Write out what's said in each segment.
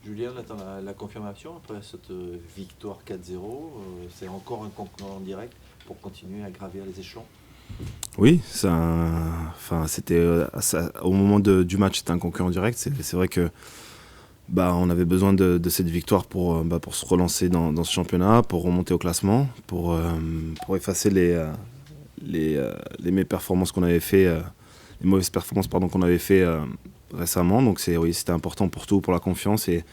Julien, on attend la confirmation après cette victoire 4-0. C'est encore un concurrent direct pour continuer à gravir les échelons. Oui, c'était au moment du match, c'était un concurrent direct. C'est vrai que on avait besoin de cette victoire pour se relancer dans ce championnat, pour remonter au classement, pour effacer les mauvaises performances qu'on avait fait, qu'on avait fait récemment. Donc oui, c'était important pour tout, pour la confiance et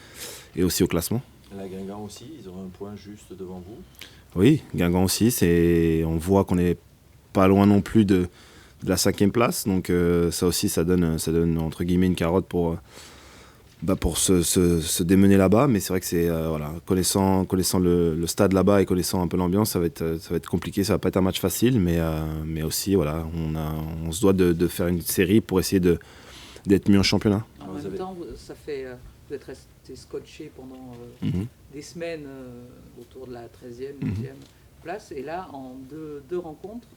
aussi au classement. La Guingamp aussi, ils ont un point juste devant vous. Oui, Guingamp aussi. On voit qu'on est pas loin non plus de la 5e place. Donc ça aussi, ça donne entre guillemets une carotte pour se démener là-bas. Mais c'est vrai que connaissant le stade là-bas et connaissant un peu l'ambiance, ça va être compliqué. Ça va pas être un match facile, mais aussi voilà, on se doit de faire une série pour essayer d'être mieux en championnat. En même temps, vous êtes resté scotché pendant des semaines autour de la 13e, 12e place. Et là, en deux rencontres,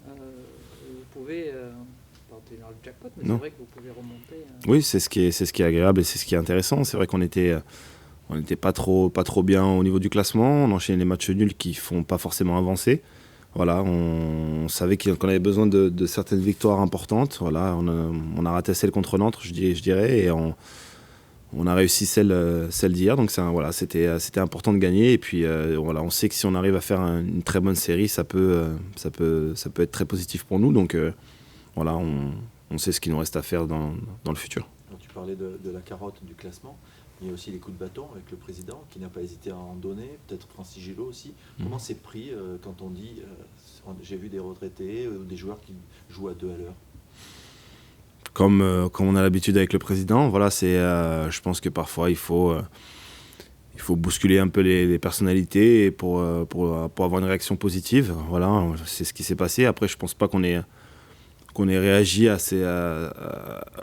vous pouvez, pas obtenir le jackpot, mais c'est vrai que vous pouvez remonter. Oui, c'est ce qui est agréable et c'est ce qui est intéressant. C'est vrai qu'on était pas trop bien au niveau du classement. On enchaînait les matchs nuls qui font pas forcément avancer. Voilà, on savait qu'on avait besoin de certaines victoires importantes. Voilà, on a raté celle contre Nantes, je dirais, et on a réussi celle d'hier. Donc c'était important de gagner. Et puis on sait que si on arrive à faire une très bonne série, ça peut être très positif pour nous. Donc on sait ce qu'il nous reste à faire dans le futur. Alors, tu parlais de la carotte du classement. Il y a aussi les coups de bâton avec le président qui n'a pas hésité à en donner, peut-être Francis Gillot aussi. Comment c'est pris quand on dit j'ai vu des retraités ou des joueurs qui jouent à 2 à l'heure? Comme on a l'habitude avec le président, voilà, je pense que parfois il faut bousculer un peu les personnalités pour avoir une réaction positive. Voilà, c'est ce qui s'est passé. Après, je pense pas qu'on ait réagi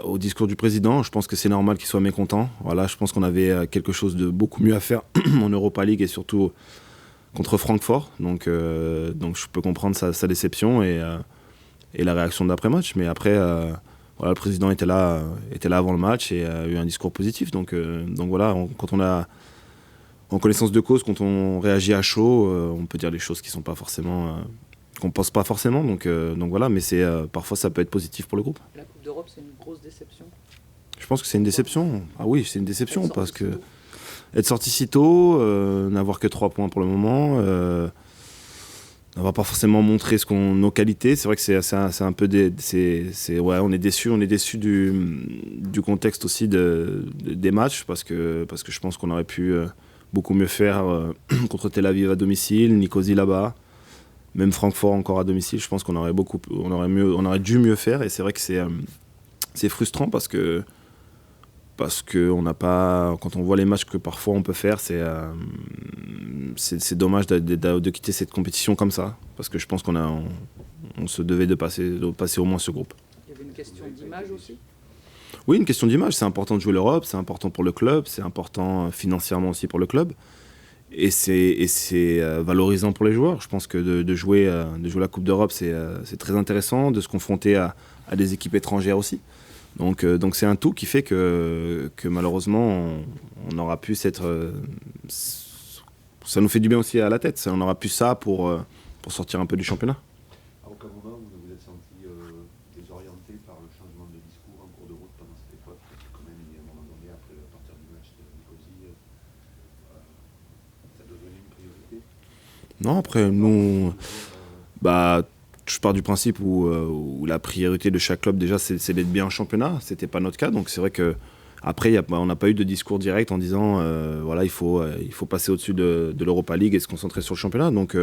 au discours du président. Je pense que c'est normal qu'il soit mécontent. Voilà, je pense qu'on avait quelque chose de beaucoup mieux à faire en Europa League et surtout contre Francfort. Donc je peux comprendre sa déception et la réaction d'après-match. Mais après, le président était là avant le match et a eu un discours positif. Donc voilà, quand on a en connaissance de cause, quand on réagit à chaud, on peut dire les choses qui sont pas forcément qu'on pense pas forcément, donc voilà, mais parfois ça peut être positif pour le groupe. La Coupe d'Europe, c'est une grosse déception. Je pense que c'est une déception. Ah oui, c'est une déception parce que être sorti si tôt, n'avoir que 3 points pour le moment, n'avoir pas forcément montré nos qualités. C'est vrai que c'est un peu on est déçu du contexte aussi des matchs parce que je pense qu'on aurait pu beaucoup mieux faire contre Tel Aviv à domicile, Nicosie là-bas. Même Francfort encore à domicile, je pense qu'on aurait dû mieux faire. Et c'est vrai que c'est frustrant parce que on n'a pas, quand on voit les matchs que parfois on peut faire, c'est dommage de quitter cette compétition comme ça, parce que je pense qu'on se devait de passer au moins ce groupe. Il y avait une question d'image aussi. Oui, une question d'image. C'est important de jouer l'Europe, c'est important pour le club, c'est important financièrement aussi pour le club. Et c'est valorisant pour les joueurs. Je pense que de jouer la Coupe d'Europe, c'est très intéressant, de se confronter à des équipes étrangères aussi. Donc c'est un tout qui fait que malheureusement, on aura pu ça nous fait du bien aussi à la tête. On aura pu ça pour sortir un peu du championnat. À aucun moment vous vous êtes senti désorienté par le changement de discours en cours de route pendant cette époque, parce que quand même, il y a un moment donné, à partir du match de Nicosie, ça devenait une priorité. Non, après, nous, je pars du principe où la priorité de chaque club, déjà, c'est d'être bien en championnat. C'était pas notre cas, donc c'est vrai que après, on n'a pas eu de discours direct en disant il faut passer au-dessus de l'Europa League et se concentrer sur le championnat. Donc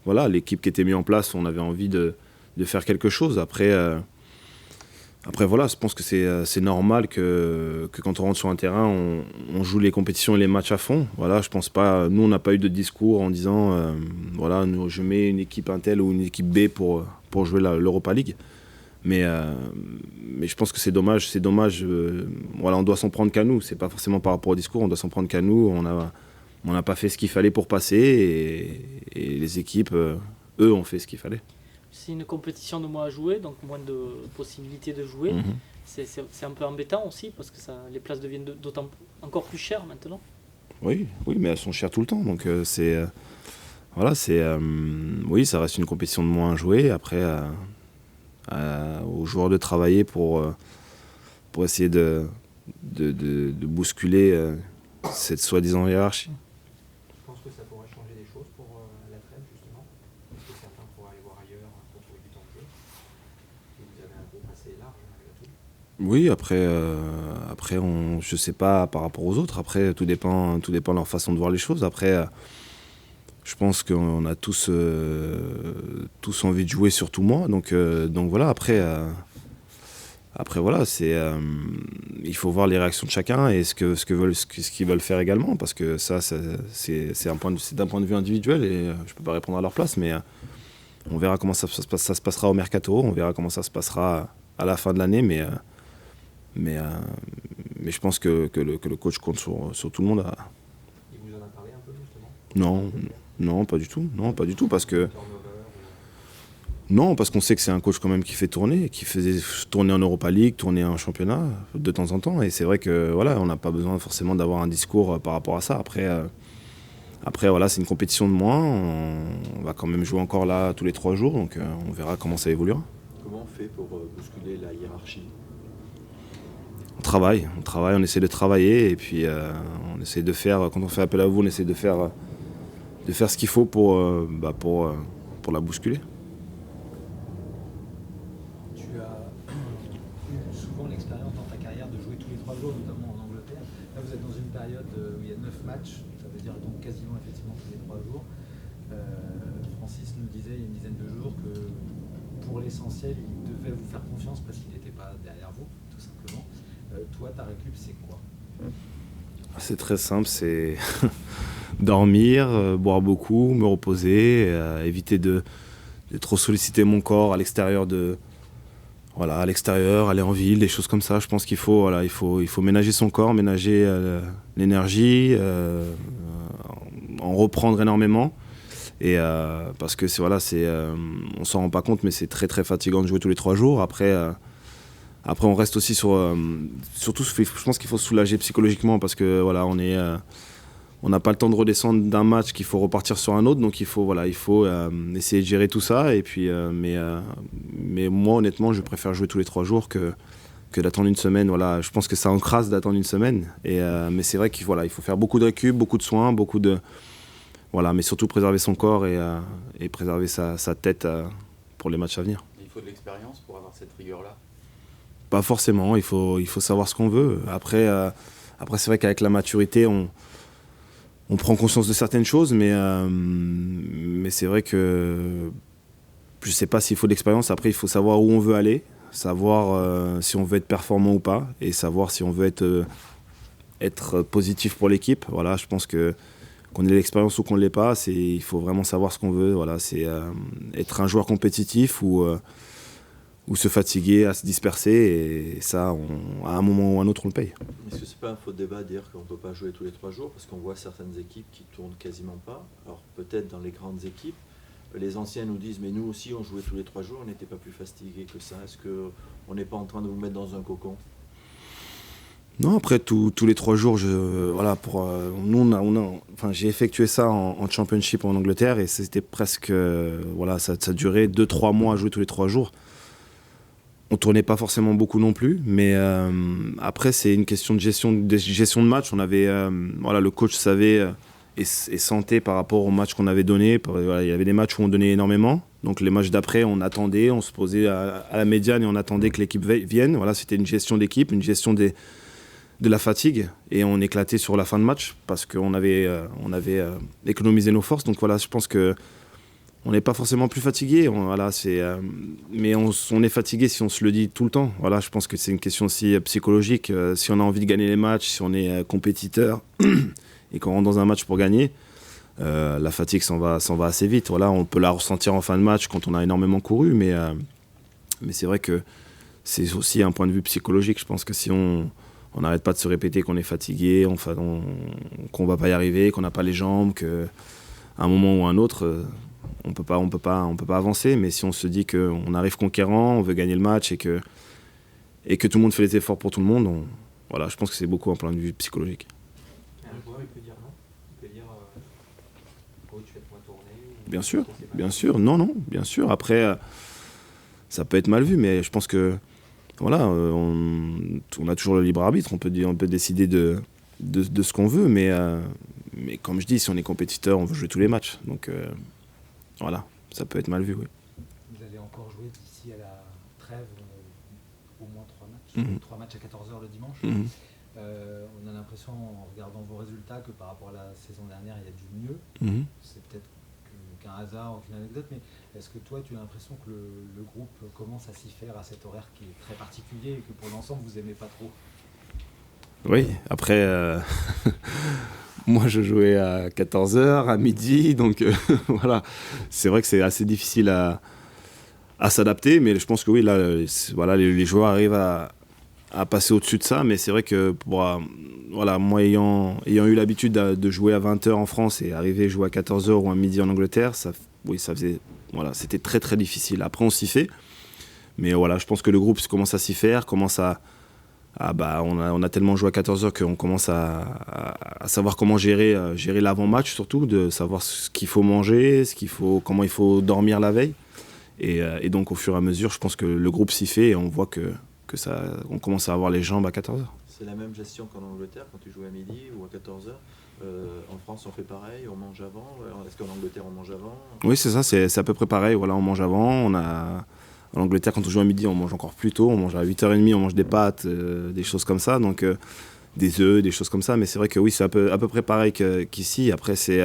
voilà, l'équipe qui était mise en place, on avait envie de faire quelque chose. Après voilà, je pense que c'est normal que quand on rentre sur un terrain, on joue les compétitions et les matchs à fond. Voilà, je pense pas. Nous, on n'a pas eu de discours en disant je mets une équipe Intel ou une équipe B pour jouer l'Europa League. Mais je pense que c'est dommage. On doit s'en prendre qu'à nous. C'est pas forcément par rapport au discours. On doit s'en prendre qu'à nous. On n'a pas fait ce qu'il fallait pour passer et les équipes, eux, ont fait ce qu'il fallait. C'est une compétition de moins à jouer, donc moins de possibilités de jouer. c'est un peu embêtant aussi parce que les places deviennent d'autant encore plus chères maintenant. Oui, mais elles sont chères tout le temps. Donc oui, ça reste une compétition de moins à jouer. Après, aux joueurs de travailler pour essayer de bousculer cette soi-disant hiérarchie. Je pense que ça pourrait changer des choses pour la trêve, justement. Est-ce que certains pourraient aller voir ailleurs pour trouver du temps de jeu? Et vous avez un groupe assez large, malgré tout. Oui, après je sais pas par rapport aux autres. Après, tout dépend de leur façon de voir les choses. Après, je pense qu'on a tous envie de jouer, surtout moi. Donc voilà, après voilà, il faut voir les réactions de chacun et ce qu'ils veulent faire également, parce que ça, c'est d'un point de vue individuel et je peux pas répondre à leur place, mais on verra comment ça se passera au mercato, on verra comment ça se passera à la fin de l'année, mais je pense que le coach compte sur tout le monde. Il vous en a parlé un peu, justement? Non, pas du tout, parce que non, parce qu'on sait que c'est un coach quand même qui fait tourner, qui faisait tourner en Europa League, tourner en championnat de temps en temps. Et c'est vrai que voilà, on n'a pas besoin forcément d'avoir un discours par rapport à ça. Après voilà, c'est une compétition de moins. On va quand même jouer encore là tous les 3 jours, donc on verra comment ça évoluera. Comment on fait pour bousculer la hiérarchie? On travaille, on essaie de travailler et puis on essaie de faire, quand on fait appel à vous, on essaie de faire ce qu'il faut pour la bousculer. Tu as eu souvent l'expérience dans ta carrière de jouer tous les 3 jours, notamment en Angleterre. Là, vous êtes dans une période où il y a 9 matchs, ça veut dire donc quasiment effectivement tous les 3 jours. Francis nous disait il y a une dizaine de jours que pour l'essentiel, il devait vous faire confiance parce qu'il n'était pas derrière vous, tout simplement. Toi, ta récup, c'est quoi? C'est très simple, c'est dormir, boire beaucoup, me reposer, éviter de trop solliciter mon corps à l'extérieur aller en ville, des choses comme ça. Je pense qu'il faut ménager son corps, ménager l'énergie, en reprendre énormément. Et parce que on s'en rend pas compte, mais c'est très très fatigant de jouer tous les 3 jours. Après, on reste aussi surtout, je pense qu'il faut se soulager psychologiquement parce que voilà, on n'a pas le temps de redescendre d'un match, qu'il faut repartir sur un autre, donc il faut essayer de gérer tout ça. Et puis, mais moi, honnêtement, je préfère jouer tous les 3 jours que d'attendre une semaine. Voilà, je pense que ça encrasse d'attendre une semaine. Mais c'est vrai qu'il faut faire beaucoup de récup, beaucoup de soins, mais surtout préserver son corps et préserver sa tête pour les matchs à venir. Il faut de l'expérience pour avoir cette rigueur-là? Pas forcément, il faut savoir ce qu'on veut. Après c'est vrai qu'avec la maturité, on prend conscience de certaines choses, mais c'est vrai que je ne sais pas s'il faut de l'expérience. Après, il faut savoir où on veut aller, savoir si on veut être performant ou pas, et savoir si on veut être positif pour l'équipe. Voilà, je pense qu'on ait l'expérience ou qu'on ne l'ait pas, il faut vraiment savoir ce qu'on veut. Voilà, c'est être un joueur compétitif ou se fatiguer, à se disperser, et ça, à un moment ou un autre, on le paye. Est-ce que c'est pas un faux débat de dire qu'on ne peut pas jouer tous les 3 jours, parce qu'on voit certaines équipes qui tournent quasiment pas? Alors peut-être dans les grandes équipes, les anciens nous disent mais nous aussi on jouait tous les 3 jours, on n'était pas plus fatigués que ça. Est-ce qu'on n'est pas en train de vous mettre dans un cocon? Non, après tous les 3 jours, nous j'ai effectué ça en championship en Angleterre et c'était presque ça durait 2-3 mois à jouer tous les 3 jours. On tournait pas forcément beaucoup non plus, mais après c'est une question de gestion de match. On avait le coach savait et sentait par rapport aux matchs qu'on avait donnés. Il y avait des matchs où on donnait énormément, donc les matchs d'après on attendait, on se posait à la médiane et on attendait que l'équipe vienne. Voilà, c'était une gestion d'équipe, une gestion de la fatigue, et on éclatait sur la fin de match parce qu'on avait économisé nos forces. Donc voilà, je pense que on n'est pas forcément plus fatigué, mais on est fatigué si on se le dit tout le temps. Voilà, je pense que c'est une question aussi psychologique. Si on a envie de gagner les matchs, si on est compétiteur et qu'on rentre dans un match pour gagner, la fatigue s'en va assez vite. Voilà, on peut la ressentir en fin de match quand on a énormément couru, mais c'est vrai que c'est aussi un point de vue psychologique. Je pense que si on n'arrête pas de se répéter qu'on est fatigué, qu'on ne va pas y arriver, qu'on n'a pas les jambes, qu'à un moment ou un autre, on peut pas avancer. Mais si on se dit qu'on arrive conquérant, on veut gagner le match et et que tout le monde fait les efforts pour tout le monde, voilà, je pense que c'est beaucoup un point de vue psychologique. Un joueur, il peut dire non. Il peut dire coach, faites-moi tourner. Bien sûr, non, bien sûr. Après, ça peut être mal vu, mais je pense que voilà, on a toujours le libre arbitre, on peut décider de ce qu'on veut, mais comme je dis, si on est compétiteur, on veut jouer tous les matchs. Donc voilà, ça peut être mal vu, oui. Vous allez encore jouer d'ici à la trêve au moins 3 matchs, 3 matchs à 14h le dimanche. On a l'impression, en regardant vos résultats, que par rapport à la saison dernière, il y a du mieux. C'est peut-être qu'un hasard ou qu'une anecdote, mais est-ce que toi, tu as l'impression que le groupe commence à s'y faire à cet horaire qui est très particulier et que pour l'ensemble, vous n'aimez pas trop? Oui, après, moi je jouais à 14h, à midi, donc voilà. C'est vrai que c'est assez difficile à s'adapter, mais je pense que oui, là, voilà, les joueurs arrivent à passer au-dessus de ça, mais c'est vrai que voilà, moi ayant eu l'habitude de jouer à 20h en France et arriver à jouer à 14h ou à midi en Angleterre, ça faisait, voilà, c'était très très difficile. Après on s'y fait, mais voilà, je pense que le groupe commence à s'y faire, commence on a tellement joué à 14h qu'on commence à savoir comment gérer l'avant-match, surtout de savoir ce qu'il faut manger, comment il faut dormir la veille, et donc au fur et à mesure, je pense que le groupe s'y fait et on voit que on commence à avoir les jambes à 14h. C'est la même gestion qu'en Angleterre, quand tu joues à midi ou à 14h. En France, on fait pareil, on mange avant. Est-ce qu'en Angleterre, on mange avant? Oui, c'est ça, c'est à peu près pareil. Voilà, on mange avant. En Angleterre, quand on joue à midi, on mange encore plus tôt. On mange à 8h30, on mange des pâtes, des choses comme ça. Donc, des œufs, des choses comme ça. Mais c'est vrai que oui, c'est à peu près pareil qu'ici. Après, c'est...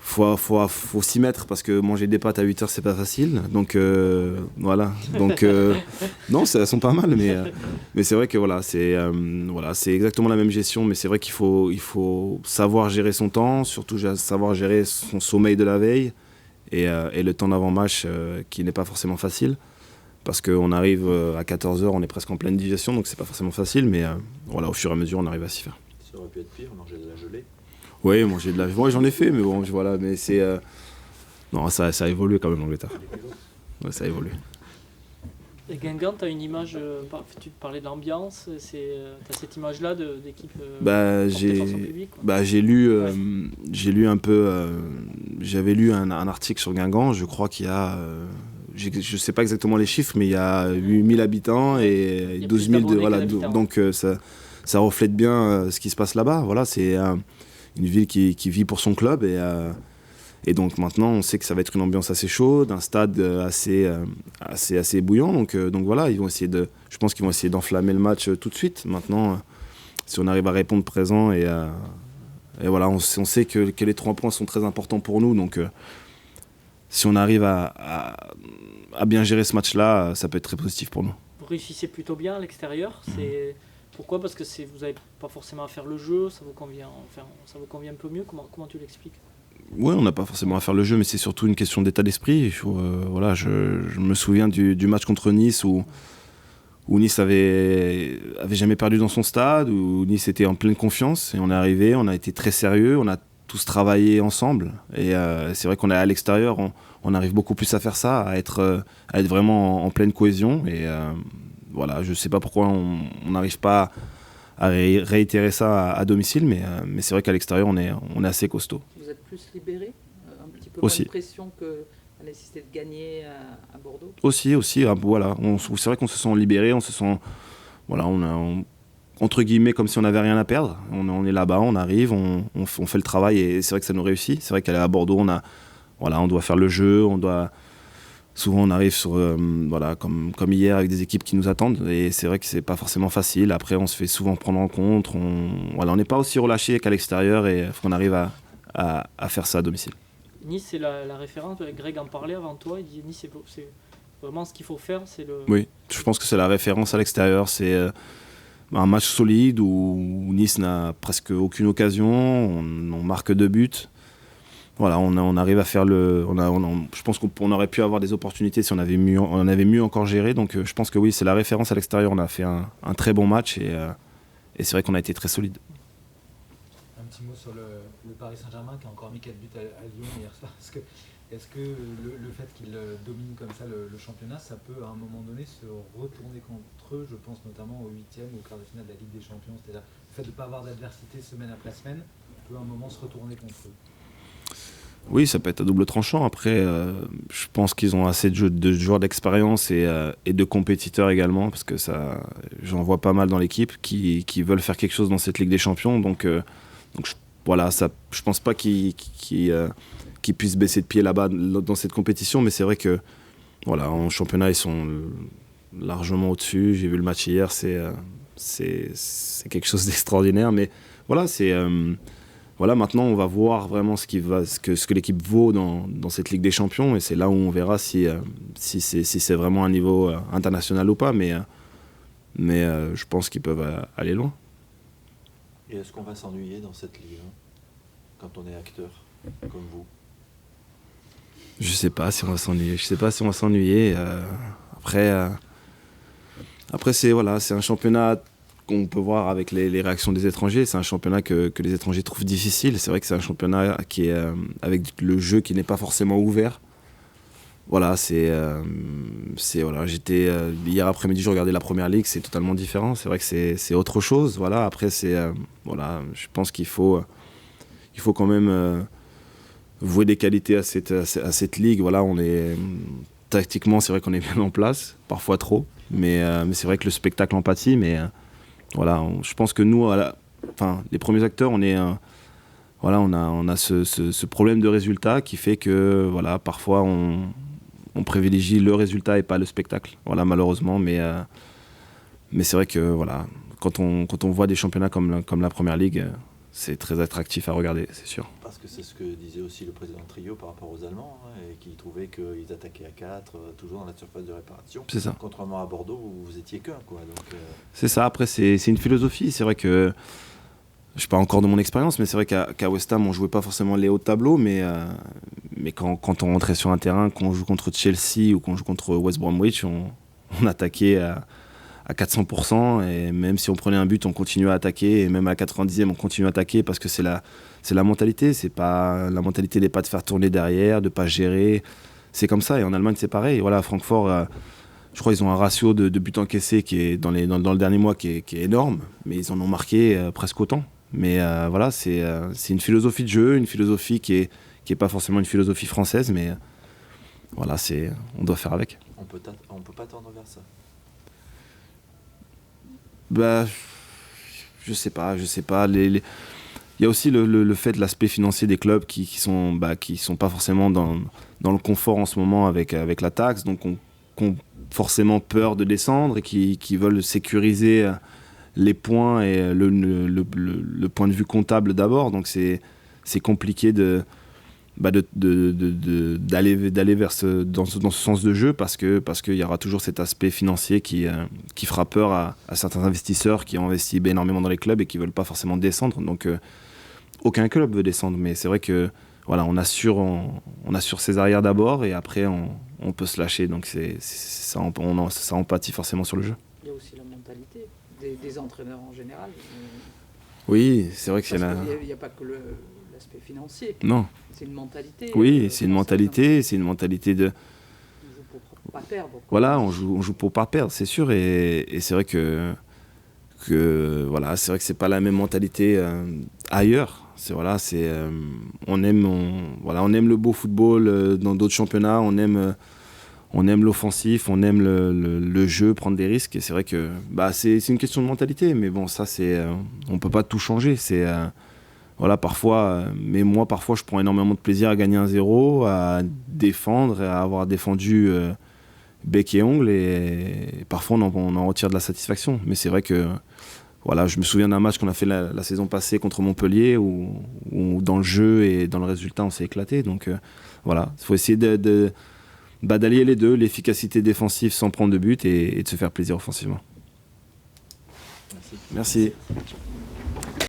faut s'y mettre parce que manger des pâtes à 8h c'est pas facile, donc voilà, donc non, elles sont pas mal, mais c'est vrai que voilà, c'est exactement la même gestion, mais c'est vrai qu'il faut savoir gérer son temps, surtout savoir gérer son sommeil de la veille et le temps d'avant-match qui n'est pas forcément facile parce qu'on arrive à 14h, on est presque en pleine digestion, donc c'est pas forcément facile, mais voilà, au fur et à mesure on arrive à s'y faire. Ça aurait pu être pire, manger de la gelée. Oui, manger de la... Ouais, j'en ai fait, mais bon, voilà, mais c'est... Non, ça a évolué quand même, l'Angleterre. Ouais, ça a évolué. Et Guingamp, tu as une image, tu parlais de l'ambiance, tu as cette image-là d'équipe portée par son public, quoi. J'avais lu un article sur Guingamp, je crois qu'il y a... je ne sais pas exactement les chiffres, mais il y a 8000 habitants et 12 000... Voilà, donc ça reflète bien ce qui se passe là-bas. Voilà, c'est... une ville qui vit pour son club et donc maintenant on sait que ça va être une ambiance assez chaude, un stade assez bouillant, donc voilà, je pense qu'ils vont essayer d'enflammer le match tout de suite. Maintenant, si on arrive à répondre présent et voilà, on sait que les 3 points sont très importants pour nous, donc si on arrive à bien gérer ce match-là, ça peut être très positif pour nous. Vous réussissez plutôt bien à l'extérieur, Pourquoi? Parce que vous n'avez pas forcément à faire le jeu, ça vous convient un peu mieux. Comment tu l'expliques? Oui, on n'a pas forcément à faire le jeu, mais c'est surtout une question d'état d'esprit. Voilà, je me souviens du match contre Nice où Nice avait jamais perdu dans son stade, où Nice était en pleine confiance. Et on est arrivé, on a été très sérieux, on a tous travaillé ensemble. Et c'est vrai qu'on est à l'extérieur, on arrive beaucoup plus à faire ça, à être vraiment en pleine cohésion. Et voilà, je ne sais pas pourquoi on n'arrive pas à réitérer ça à domicile, mais c'est vrai qu'à l'extérieur, on est assez costaud. Vous êtes plus libéré, un petit peu Aussi. moins de pression que la nécessité de gagner à Bordeaux? Aussi, voilà. C'est vrai qu'on se sent libéré, on se sent... Voilà, entre guillemets, comme si on n'avait rien à perdre. On est là-bas, on arrive, on fait le travail, et c'est vrai que ça nous réussit. C'est vrai qu'aller à Bordeaux, on doit faire le jeu, souvent on arrive voilà, comme hier avec des équipes qui nous attendent, et c'est vrai que c'est pas forcément facile. Après on se fait souvent prendre en compte, on n'est pas aussi relâché qu'à l'extérieur, et on arrive à faire ça à domicile. Nice c'est la référence, Greg en parlait avant toi, il dit Nice c'est vraiment ce qu'il faut faire, Oui, je pense que c'est la référence à l'extérieur, c'est un match solide où Nice n'a presque aucune occasion, on marque 2 buts. Voilà, on arrive à faire je pense qu'on aurait pu avoir des opportunités si on avait mieux encore géré. Donc je pense que oui, c'est la référence à l'extérieur. On a fait un très bon match et c'est vrai qu'on a été très solide. Un petit mot sur le Paris Saint-Germain qui a encore mis 4 buts à Lyon hier soir. Parce que Est-ce que le fait qu'ils dominent comme ça le championnat, ça peut à un moment donné se retourner contre eux? Je pense notamment au 8e ou au quart de finale de la Ligue des Champions. C'est-à-dire le fait de ne pas avoir d'adversité semaine après semaine peut à un moment se retourner contre eux. Oui, ça peut être à double tranchant. Après, je pense qu'ils ont assez de joueurs d'expérience et de compétiteurs également, parce que j'en vois pas mal dans l'équipe qui veulent faire quelque chose dans cette Ligue des Champions. Donc voilà, je pense pas qu'ils puissent baisser de pied là-bas dans cette compétition, mais c'est vrai que voilà, en championnat, ils sont largement au-dessus. J'ai vu le match hier, c'est quelque chose d'extraordinaire. Mais voilà, voilà, maintenant, on va voir vraiment ce que l'équipe vaut dans cette Ligue des Champions, et c'est là où on verra si c'est vraiment un niveau international ou pas. Mais je pense qu'ils peuvent aller loin. Et est-ce qu'on va s'ennuyer dans cette Ligue quand on est acteur, comme vous? Je sais pas si on va s'ennuyer. Après c'est un championnat qu'on peut voir avec les réactions des étrangers. C'est un championnat que les étrangers trouvent difficile. C'est vrai que c'est un championnat qui est avec le jeu qui n'est pas forcément ouvert. Voilà, voilà. J'étais hier après-midi, je regardais la Première Ligue, c'est totalement différent. C'est vrai que c'est autre chose. Voilà, après voilà, je pense qu'il faut quand même vouer des qualités à cette ligue. Voilà, tactiquement, c'est vrai qu'on est bien en place, parfois trop, mais c'est vrai que le spectacle en pâtit. Mais voilà, je pense que nous, les premiers acteurs, on a ce problème de résultat qui fait que voilà, parfois on privilégie le résultat et pas le spectacle. Voilà, malheureusement, mais c'est vrai que voilà, quand on voit des championnats comme la Première Ligue, c'est très attractif à regarder, c'est sûr. Parce que c'est ce que disait aussi le président Trio par rapport aux Allemands, et qui trouvait qu'ils attaquaient à 4, toujours dans la surface de réparation. C'est ça. Contrairement à Bordeaux, vous étiez qu'un, quoi. C'est ça, après c'est une philosophie. C'est vrai que, je parle encore de mon expérience, mais c'est vrai qu'à West Ham, on jouait pas forcément les hauts de tableau, mais quand on rentrait sur un terrain, qu'on joue contre Chelsea ou qu'on joue contre West Bromwich, on attaquait à 400%, et même si on prenait un but, on continuait à attaquer, et même à la 90e, on continue à attaquer, parce que c'est la mentalité. La mentalité n'est pas de faire tourner derrière, de pas gérer. C'est comme ça, et en Allemagne, c'est pareil. Voilà, à Francfort, je crois qu'ils ont un ratio de buts encaissés qui est dans le dernier mois qui est énorme, mais ils en ont marqué presque autant. Mais voilà, c'est une philosophie de jeu, une philosophie qui est pas forcément une philosophie française, mais voilà, on doit faire avec. On peut pas tendre vers ça. Bah, je sais pas. Il y a aussi le fait de l'aspect financier des clubs qui sont pas forcément dans le confort en ce moment avec la taxe, donc qui ont forcément peur de descendre et qui veulent sécuriser les points et le point de vue comptable d'abord. Donc c'est compliqué d'aller dans ce sens de jeu, parce qu'il y aura toujours cet aspect financier qui fera peur à certains investisseurs qui ont investi énormément dans les clubs et qui ne veulent pas forcément descendre. Donc aucun club veut descendre, mais c'est vrai que voilà, on assure ses arrières d'abord, et après on peut se lâcher. Donc ça en pâtit forcément sur le jeu. Il y a aussi la mentalité des entraîneurs en général. Oui, c'est vrai que il n'y a pas que l'aspect financier. Non. C'est une mentalité. Oui, c'est une mentalité de... On joue pour pas perdre. Quoi. Voilà, on joue pour pas perdre, c'est sûr. Et c'est vrai que voilà, c'est vrai que c'est pas la même mentalité ailleurs. On aime le beau football dans d'autres championnats. On aime l'offensif, on aime le jeu, prendre des risques. Et c'est vrai que c'est une question de mentalité. Mais bon, ça on peut pas tout changer. Voilà, parfois, je prends énormément de plaisir à gagner 1-0, à défendre, à avoir défendu bec et ongle, et parfois on en retire de la satisfaction. Mais c'est vrai que voilà, je me souviens d'un match qu'on a fait la saison passée contre Montpellier, où dans le jeu et dans le résultat, on s'est éclaté. Donc voilà, il faut essayer d'allier les deux, l'efficacité défensive sans prendre de but, et de se faire plaisir offensivement. Merci. Merci.